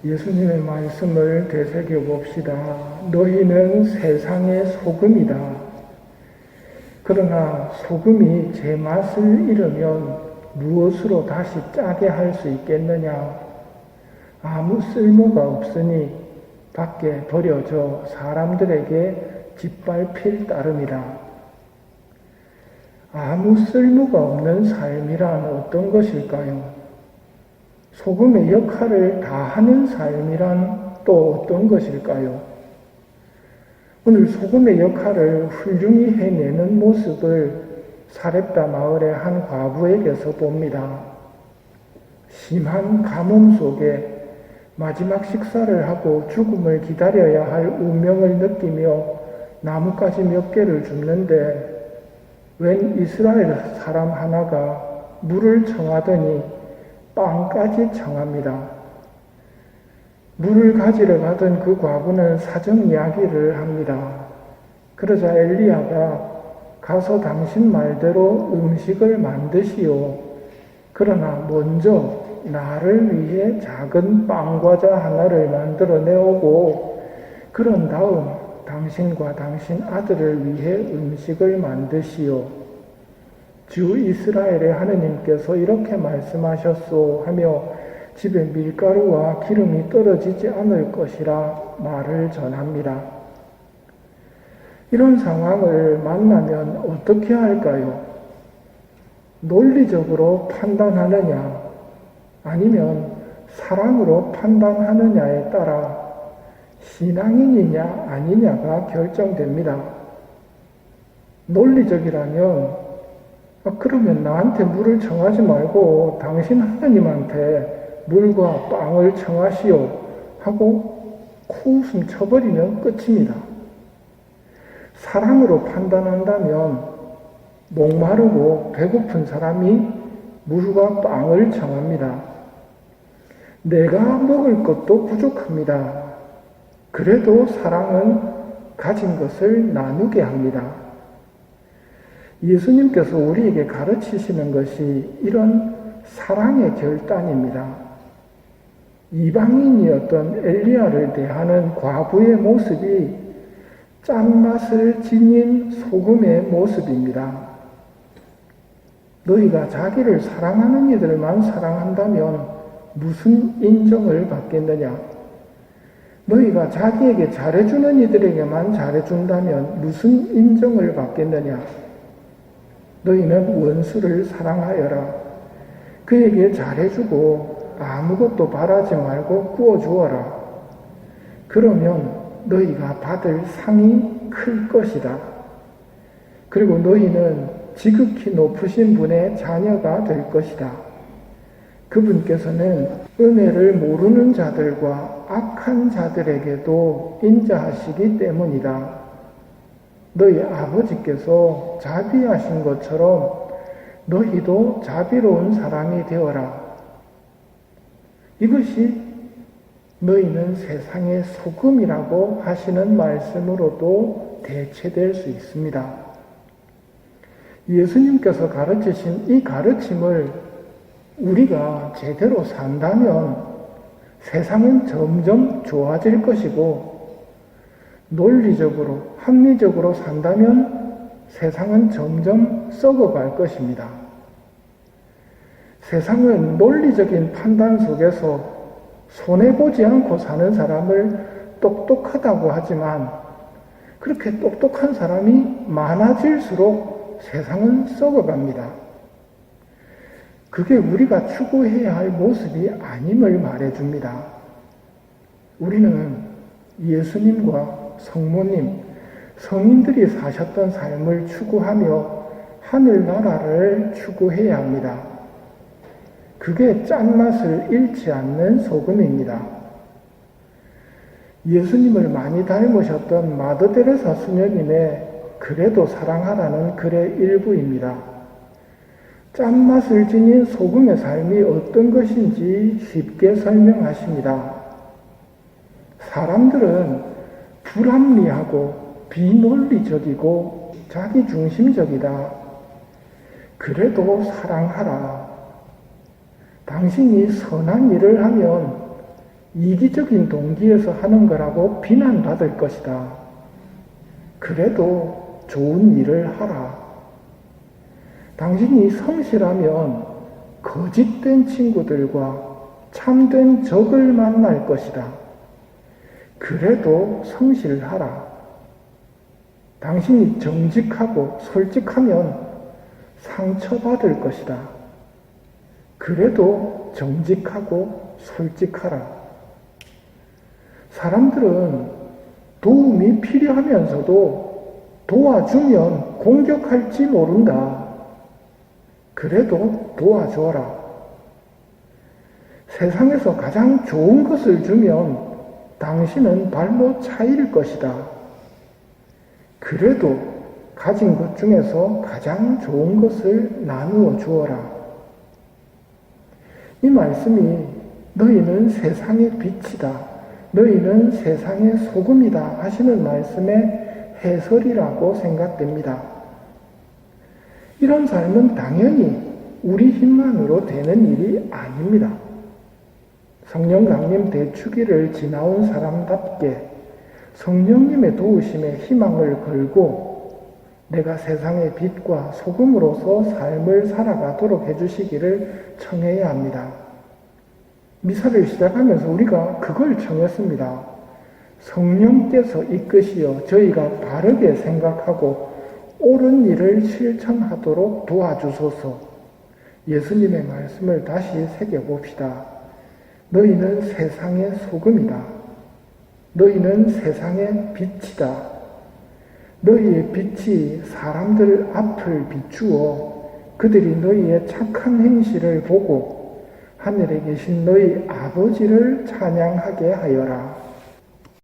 예수님의 말씀을 되새겨 봅시다. 너희는 세상의 소금이다. 그러나 소금이 제 맛을 잃으면 무엇으로 다시 짜게 할 수 있겠느냐? 아무 쓸모가 없으니 밖에 버려져 사람들에게 짓밟힐 따름이다. 아무 쓸모가 없는 삶이란 어떤 것일까요? 소금의 역할을 다하는 삶이란 또 어떤 것일까요? 오늘 소금의 역할을 훌륭히 해내는 모습을 사렙다 마을의 한 과부에게서 봅니다. 심한 가뭄 속에 마지막 식사를 하고 죽음을 기다려야 할 운명을 느끼며 나뭇가지 몇 개를 줍는데 웬 이스라엘 사람 하나가 물을 청하더니 빵까지 청합니다. 물을 가지러 가던 그 과부는 사정 이야기를 합니다. 그러자 엘리야가 가서 당신 말대로 음식을 만드시오. 그러나 먼저 나를 위해 작은 빵과자 하나를 만들어 내오고 그런 다음 당신과 당신 아들을 위해 음식을 만드시오. 주 이스라엘의 하느님께서 이렇게 말씀하셨소 하며 집에 밀가루와 기름이 떨어지지 않을 것이라 말을 전합니다. 이런 상황을 만나면 어떻게 할까요? 논리적으로 판단하느냐 아니면 사랑으로 판단하느냐에 따라 신앙인이냐 아니냐가 결정됩니다. 논리적이라면 그러면 나한테 물을 청하지 말고 당신 하나님한테 물과 빵을 청하시오 하고 코웃음 쳐버리면 끝입니다. 사랑으로 판단한다면 목마르고 배고픈 사람이 물과 빵을 청합니다. 내가 먹을 것도 부족합니다. 그래도 사랑은 가진 것을 나누게 합니다. 예수님께서 우리에게 가르치시는 것이 이런 사랑의 결단입니다. 이방인이었던 엘리야를 대하는 과부의 모습이 짠맛을 지닌 소금의 모습입니다. 너희가 자기를 사랑하는 이들만 사랑한다면 무슨 인정을 받겠느냐? 너희가 자기에게 잘해주는 이들에게만 잘해준다면 무슨 인정을 받겠느냐? 너희는 원수를 사랑하여라. 그에게 잘해주고 아무것도 바라지 말고 구워주어라. 그러면 너희가 받을 상이 클 것이다. 그리고 너희는 지극히 높으신 분의 자녀가 될 것이다. 그분께서는 은혜를 모르는 자들과 악한 자들에게도 인자하시기 때문이다. 너희 아버지께서 자비하신 것처럼 너희도 자비로운 사람이 되어라. 이것이 너희는 세상의 소금이라고 하시는 말씀으로도 대체될 수 있습니다. 예수님께서 가르치신 이 가르침을 우리가 제대로 산다면 세상은 점점 좋아질 것이고 논리적으로, 합리적으로 산다면 세상은 점점 썩어갈 것입니다. 세상은 논리적인 판단 속에서 손해보지 않고 사는 사람을 똑똑하다고 하지만 그렇게 똑똑한 사람이 많아질수록 세상은 썩어갑니다. 그게 우리가 추구해야 할 모습이 아님을 말해줍니다. 우리는 예수님과 성모님, 성인들이 사셨던 삶을 추구하며 하늘나라를 추구해야 합니다. 그게 짠맛을 잃지 않는 소금입니다. 예수님을 많이 닮으셨던 마더데레사 수녀님의 그래도 사랑하라는 글의 일부입니다. 짠맛을 지닌 소금의 삶이 어떤 것인지 쉽게 설명하십니다. 사람들은 불합리하고 비논리적이고 자기중심적이다. 그래도 사랑하라. 당신이 선한 일을 하면 이기적인 동기에서 하는 거라고 비난받을 것이다. 그래도 좋은 일을 하라. 당신이 성실하면 거짓된 친구들과 참된 적을 만날 것이다. 그래도 성실하라. 당신이 정직하고 솔직하면 상처받을 것이다. 그래도 정직하고 솔직하라. 사람들은 도움이 필요하면서도 도와주면 공격할지 모른다. 그래도 도와줘라. 세상에서 가장 좋은 것을 주면 당신은 발로 차일 것이다. 그래도 가진 것 중에서 가장 좋은 것을 나누어 주어라. 이 말씀이 너희는 세상의 빛이다. 너희는 세상의 소금이다 하시는 말씀의 해설이라고 생각됩니다. 이런 삶은 당연히 우리 힘만으로 되는 일이 아닙니다. 성령 강림 대축일을 지나온 사람답게 성령님의 도우심에 희망을 걸고 내가 세상의 빛과 소금으로서 삶을 살아가도록 해주시기를 청해야 합니다. 미사를 시작하면서 우리가 그걸 청했습니다. 성령께서 이끄시어 저희가 바르게 생각하고 옳은 일을 실천하도록 도와주소서. 예수님의 말씀을 다시 새겨봅시다. 너희는 세상의 소금이다. 너희는 세상의 빛이다. 너희의 빛이 사람들 앞을 비추어 그들이 너희의 착한 행실을 보고 하늘에 계신 너희 아버지를 찬양하게 하여라.